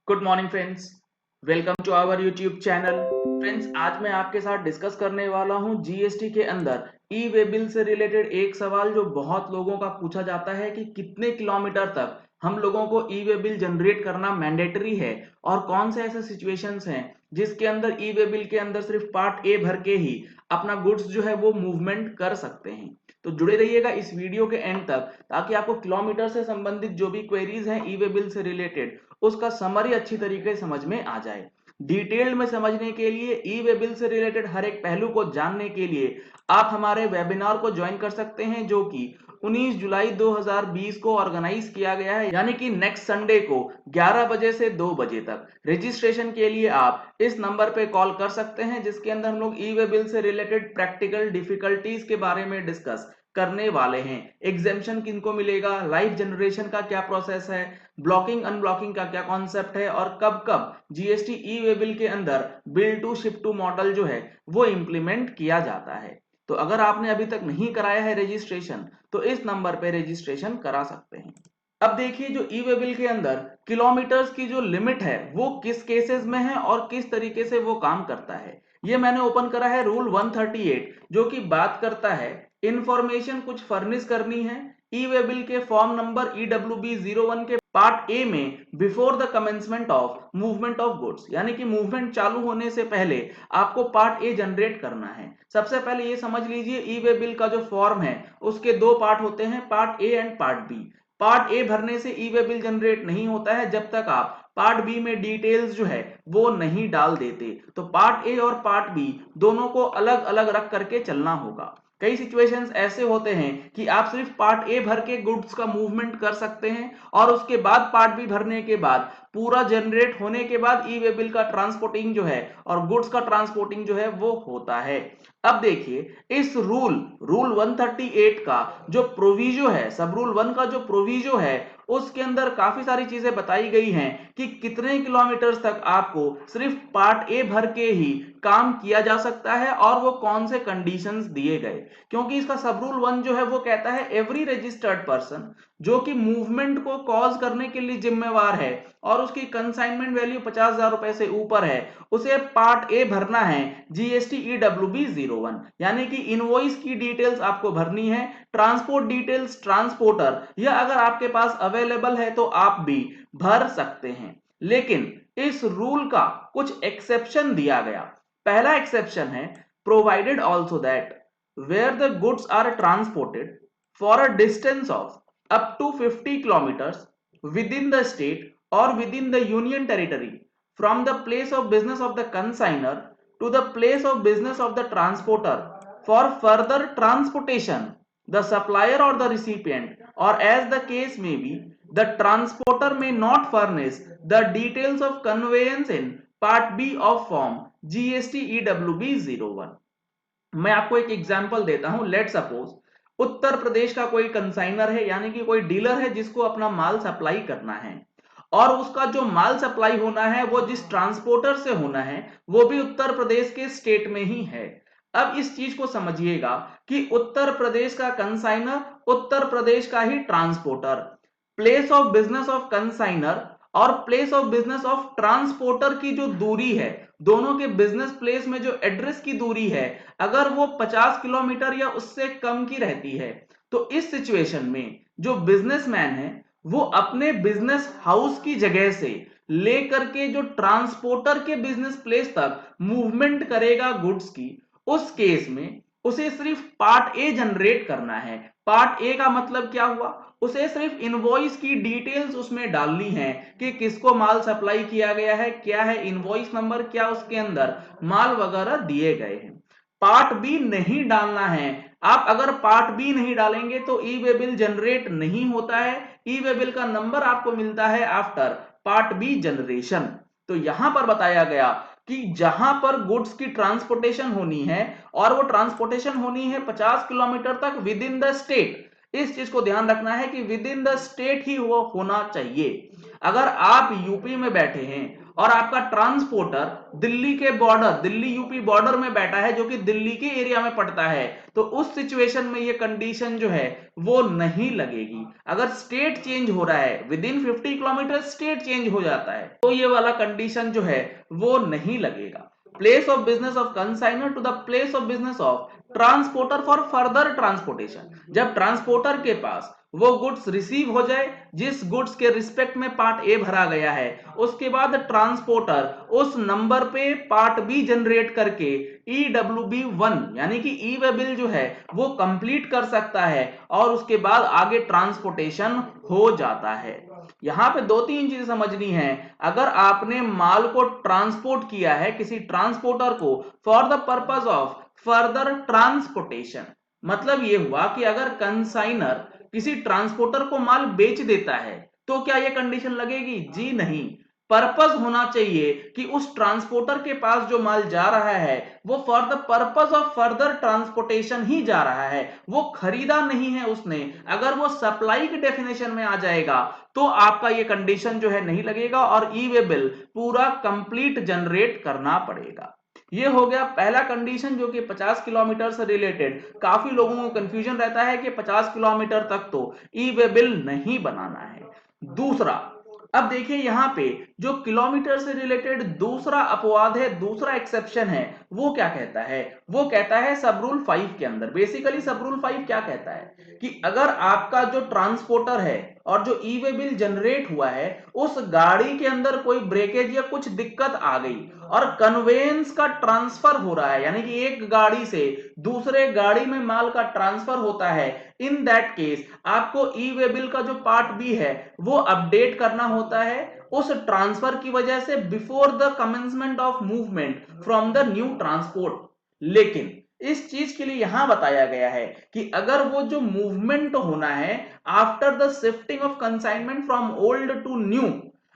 Good morning friends, welcome to our YouTube channel. Friends, आज मैं आपके साथ डिस्कस करने वाला हूं जीएसटी के अंदर ई वे बिल से रिलेटेड एक सवाल जो बहुत लोगों का पूछा जाता है कि कितने किलोमीटर तक हम लोगों को ई वे बिल जनरेट करना मैंडेटरी है और कौन से ऐसे सिचुएशंस हैं जिसके अंदर ई वे बिल के अंदर सिर्फ पार्ट ए भर के ही अपना गुड्स जो है वो मूवमेंट कर सकते हैं। तो जुड़े रहिएगा इस वीडियो के एंड तक ताकि आपको किलोमीटर से संबंधित जो भी क्वेरीज हैं ई वे बिल से रिलेटेड उसका समरी अच्छी तरीके से समझ में आ जाए। डिटेल्ड में समझने के लिए ई वे बिल से रिलेटेड हर एक पहलू को जानने के लिए आप हमारे वेबिनार को ज्वाइन कर सकते हैं जो कि 19 जुलाई 2020 को ऑर्गेनाइज किया गया है, यानी कि नेक्स्ट संडे को 11 बजे से 2 बजे तक। रजिस्ट्रेशन के लिए आप इस नंबर पे कॉल कर सकते हैं जिसके अंदर हम लोग ई वे बिल से रिलेटेड प्रैक्टिकल डिफिकल्टीज के बारे में डिस्कस करने वाले हैं। एग्जेम्पशन किनको मिलेगा, लाइफ जनरेशन का क्या प्रोसेस है, ब्लॉकिंग अनब्लॉकिंग का क्या कॉन्सेप्ट है और कब कब जीएसटी ई वे बिल के अंदर bill to ship to model जो है वो इंप्लीमेंट किया जाता है। तो अगर आपने अभी तक नहीं कराया है रजिस्ट्रेशन तो इस नंबर पे रजिस्ट्रेशन करा सकते हैं। अब देखिए, जो ई वे बिल के अंदर किलोमीटर्स की जो लिमिट है वो किस केसेस में है और किस तरीके से वो काम करता है, ये मैंने ओपन करा है रूल 138 जो कि बात करता है इंफॉर्मेशन कुछ फर्निश करनी है ई वे बिल के फॉर्म नंबर EWB01 के पार्ट ए में before the commencement of movement of goods, यानी कि मूवमेंट चालू होने से पहले आपको पार्ट ए जनरेट करना है। सबसे पहले ये समझ लीजिए ई वे बिल का जो फॉर्म है उसके दो पार्ट होते हैं, part A and part B. Part A भरने से ई वे बिल जनरेट नहीं होता है जब तक आप पार्ट बी में डिटेल्स जो है वो नहीं डाल देते। तो पार्ट ए और पार्ट बी दोनों को अलग अलग रख करके चलना होगा। कई सिचुएशंस ऐसे होते हैं कि आप सिर्फ पार्ट ए भर के गुड्स का मूवमेंट कर सकते हैं और उसके बाद पार्ट बी भरने के बाद पूरा जनरेट होने के बाद ई वे बिल का ट्रांसपोर्टिंग जो है और गुड्स का ट्रांसपोर्टिंग जो है वो होता है। अब देखिए, इस रूल 138 का जो प्रोविजो है, सब रूल 1 का जो प्रोविजो है उसके अंदर काफी सारी चीजें बताई गई हैं कि कितने किलोमीटर तक आपको सिर्फ पार्ट ए भर के ही काम किया जा सकता है और वो कौन से कंडीशंस दिए गए। क्योंकि इसका सब रूल 1 जो है वो कहता है एवरी रजिस्टर्ड पर्सन जो कि मूवमेंट को कॉज करने के लिए जिम्मेवार है और उसकी कंसाइनमेंट वैल्यू 50,000 रुपए से ऊपर है उसे पार्ट ए भरना है जीएसटी EWB01, यानी कि इनवॉइस की डिटेल्स आपको भरनी है, ट्रांसपोर्ट डिटेल्स ट्रांसपोर्टर या अगर आपके पास अवेलेबल है तो आप भी भर सकते हैं। लेकिन इस रूल का कुछ एक्सेप्शन दिया गया। पहला एक्सेप्शन है provided also that where the goods are transported for a distance of up to 50 kilometers within the state or within the union territory from the place of business of the consignor to the place of business of the transporter for further transportation, the supplier or the recipient or as the case may be, the transporter may not furnish the details of conveyance in part B of form GST EWB01। मैं आपको एक example देता हूं। Let suppose उत्तर प्रदेश का कोई consignor है, यानी कि कोई डीलर है जिसको अपना माल सप्लाई करना है और उसका जो माल सप्लाई होना है वो जिस ट्रांसपोर्टर से होना है वो भी उत्तर प्रदेश के स्टेट में ही है। अब इस चीज को समझिएगा कि उत्तर प्रदेश का कंसाइनर, उत्तर प्रदेश का ही transporter, place of business of consignor और place of business of transporter की जो दूरी है, दोनों के बिजनेस प्लेस में जो एड्रेस की दूरी है अगर वो 50 किलोमीटर या उससे कम की रहती है तो इस सिचुएशन में जो बिजनेसमैन है वो अपने बिजनेस हाउस की जगह से लेकर के जो ट्रांसपोर्टर के बिजनेस प्लेस तक मूवमेंट करेगा गुड्स की, उस केस में उसे सिर्फ पार्ट ए जनरेट करना है। पार्ट ए का मतलब क्या हुआ, उसे सिर्फ इनवॉइस की डिटेल्स उसमें डालनी है कि किसको माल सप्लाई किया गया है, क्या है इनवॉइस नंबर, क्या उसके अंदर माल वगैरह दिए गए हैं। पार्ट बी नहीं डालना है। आप अगर पार्ट बी नहीं डालेंगे तो ई वे बिल जनरेट नहीं होता है। ई वे बिल का नंबर आपको मिलता है आफ्टर पार्ट बी जनरेशन। तो यहां पर बताया गया कि जहां पर गुड्स की ट्रांसपोर्टेशन होनी है और वो ट्रांसपोर्टेशन होनी है 50 किलोमीटर तक विद इन द स्टेट, इस चीज को ध्यान रखना है कि विद इन द स्टेट ही वो होना चाहिए। अगर आप यूपी में बैठे हैं और आपका ट्रांसपोर्टर दिल्ली के बॉर्डर, दिल्ली यूपी बॉर्डर में बैठा है, जो कि दिल्ली के एरिया में पड़ता है, तो उस सिचुएशन में ये कंडीशन जो है वो नहीं लगेगी। अगर स्टेट चेंज हो रहा है, with in 50 kilometre state change हो जाता है, तो ये वाला कंडीशन जो है वो नहीं लगेगा। Place of business of consignor to the place of business of transporter for further transportation. जब ट्रांसपोर्टर के पास वो गुड्स रिसीव हो जाए, जिस गुड्स के रिस्पेक्ट में पार्ट ए भरा गया है, उसके बाद ट्रांसपोर्टर उस नंबर पे पार्ट बी जनरेट करके EWB1 यानी कि ई वे बिल जो है वो कंप्लीट कर सकता है और उसके बाद आगे ट्रांसपोर्टेशन हो जाता है। यहां पे दो तीन चीजें समझनी है। अगर आपने माल को ट्रांसपोर्ट किया है किसी ट्रांसपोर्टर को for the purpose of further transportation, मतलब ये हुआ कि अगर कंसाइनर किसी ट्रांसपोर्टर को माल बेच देता है तो क्या यह कंडीशन लगेगी? जी नहीं। पर्पस होना चाहिए कि उस ट्रांसपोर्टर के पास जो माल जा रहा है वो for the purpose of further transportation ही जा रहा है, वो खरीदा नहीं है उसने। अगर वो सप्लाई की डेफिनेशन में आ जाएगा तो आपका ये कंडीशन जो है नहीं लगेगा और ई वे बिल पूरा कंप्लीट जनरेट करना पड़ेगा। ये हो गया पहला कंडीशन जो कि 50 किलोमीटर से रिलेटेड। काफी लोगों को कंफ्यूजन रहता है कि 50 किलोमीटर तक तो ई वे बिल नहीं बनाना है। दूसरा, अब देखिए यहां पे जो किलोमीटर से रिलेटेड दूसरा अपवाद है, दूसरा एक्सेप्शन है, वो क्या कहता है? वो कहता है सब रूल 5 के अंदर। बेसिकली सब रूल 5 क्या कहता है कि अगर आपका जो ट्रांसपोर्टर है और जो ई वे बिल जनरेट हुआ है उस गाड़ी के अंदर कोई ब्रेकेज या कुछ दिक्कत आ गई और कन्वेंस का ट्रांसफर हो रहा है, यानी कि एक गाड़ी से दूसरे गाड़ी में माल का ट्रांसफर होता है, इन दैट केस आपको ई वे बिल का जो पार्ट बी है वो अपडेट करना होता है उस ट्रांसफर की वजह से before the commencement of movement from the new transport. लेकिन इस चीज के लिए यहां बताया गया है कि अगर वो जो मूवमेंट होना है after the shifting of consignment from old to new,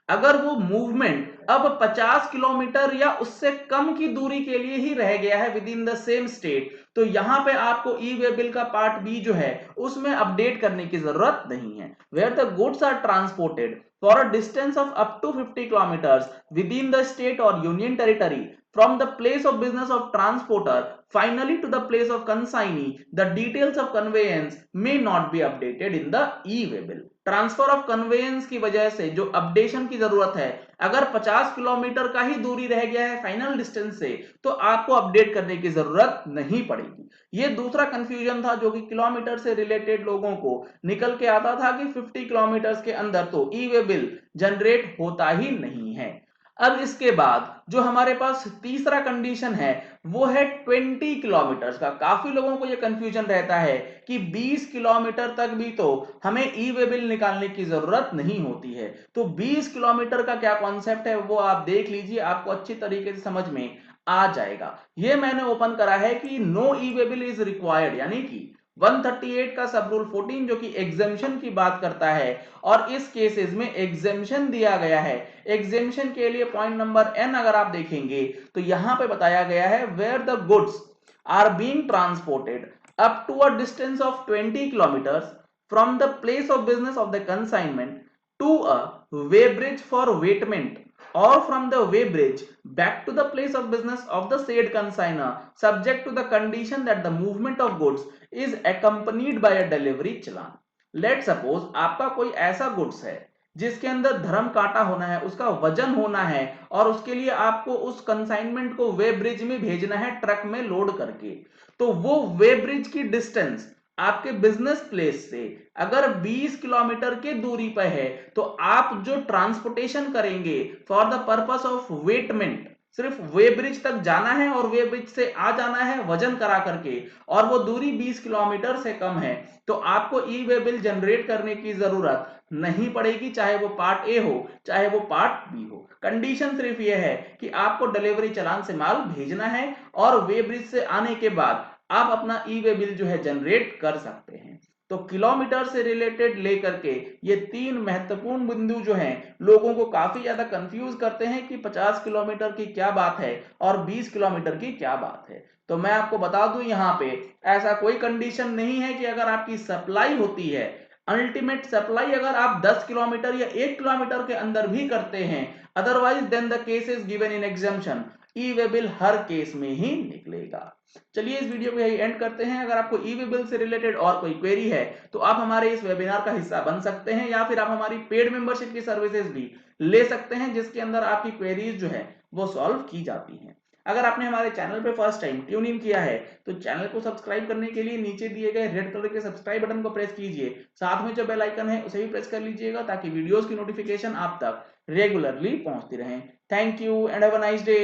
अगर वो मूवमेंट अब 50 किलोमीटर या उससे कम की दूरी के लिए ही रह गया है within the same state, तो यहां पे आपको ई वे बिल का पार्ट बी जो है उसमें अपडेट करने की जरूरत नहीं है। Where the goods are transported for a distance of up to 50 kilometres within the state और union territory from the place of business of transporter finally to the place of consignee, the details of conveyance may not be updated in the e-way bill। Transfer of conveyance की वजह से जो updation की जरूरत है, अगर 50 kilometre का ही दूरी रह गया है फाइनल डिस्टेंस से, तो आपको अपडेट करने की जरूरत नहीं पड़ेगी। ये दूसरा कंफ्यूजन था जो कि किलोमीटर से रिलेटेड लोगों को निकल के आता था कि 50 किलोमीटर के अंदर तो ई वे बिल जनरेट होता ही नहीं है। अब इसके बाद जो हमारे पास तीसरा कंडीशन है वो है 20 किलोमीटर का। काफी लोगों को यह कंफ्यूजन रहता है कि 20 किलोमीटर तक भी तो हमें ई वे बिल निकालने की जरूरत नहीं होती है। तो 20 किलोमीटर का क्या कॉन्सेप्ट है वो आप देख लीजिए, आपको अच्छी तरीके से समझ में आ जाएगा। ये मैंने ओपन करा है कि no e way bill is required, यानी कि 138 का सब रूल 14 जो कि एग्जेम्पशन की बात करता है और इस केसेस में एग्जेम्पशन दिया गया है। एग्जेम्पशन के लिए पॉइंट नंबर एन अगर आप देखेंगे तो यहां पे बताया गया है where the goods are being transported up to a distance of 20 kilometres from the place of business of the consignment to a weighbridge for weighment or from the way bridge back to the place of business of the said consignor subject to the condition that the movement of goods is accompanied by a delivery challan। Let suppose आपका कोई ऐसा goods है जिसके अंदर धर्म काटा होना है, उसका वजन होना है और उसके लिए आपको उस कंसाइनमेंट को वे ब्रिज में भेजना है ट्रक में लोड करके। तो वो वे ब्रिज की डिस्टेंस आपके बिजनेस प्लेस से अगर 20 किलोमीटर की दूरी पर है तो आप जो ट्रांसपोर्टेशन करेंगे फॉर द पर्पस ऑफ वेटमेंट, सिर्फ वे ब्रिज तक जाना है और वे ब्रिज से आ जाना है वजन करा करके, और वो दूरी 20 किलोमीटर से कम है, तो आपको ई वे बिल जनरेट करने की जरूरत नहीं पड़ेगी, चाहे वो पार्ट ए हो चाहे वो पार्ट बी हो। कंडीशन सिर्फ ये है कि आपको डिलीवरी चालान से माल भेजना है और वे ब्रिज से आने के बाद आप अपना ई वे बिल जो है जनरेट कर सकते हैं। तो किलोमीटर से रिलेटेड लेकर के ये तीन महत्वपूर्ण बिंदु जो हैं लोगों को काफी ज्यादा कंफ्यूज करते हैं कि 50 किलोमीटर की क्या बात है और 20 किलोमीटर की क्या बात है। तो मैं आपको बता दूं यहाँ पे ऐसा कोई कंडीशन नहीं है कि अगर आपकी सप्लाई होती है अल्टीमेट सप्लाई अगर आप 10 किलोमीटर या 1 किलोमीटर के अंदर भी करते हैं, otherwise then the case is given in exemption, e way bill हर केस में ही निकलेगा। चलिए इस वीडियो को यही एंड करते हैं। अगर आपको ई वे बिल से रिलेटेड और कोई क्वेरी है तो आप हमारे इस वेबिनार का हिस्सा बन सकते हैं, या फिर आप हमारी पेड मेंबरशिप की सर्विसेज भी ले सकते हैं, जिसके अंदर आपकी क्वेरीज जो है वो सॉल्व की जाती हैं। अगर आपने हमारे चैनल पे फर्स्ट टाइम ट्यून इन किया है तो चैनल को सब्सक्राइब करने के लिए नीचे दिए गए रेड कलर के सब्सक्राइब बटन को प्रेस कीजिए, साथ में जो बेल आइकन है उसे भी प्रेस कर लीजिएगा ताकि वीडियोस की नोटिफिकेशन आप तक रेगुलरली पहुंचती रहे। Thank you and have a nice day.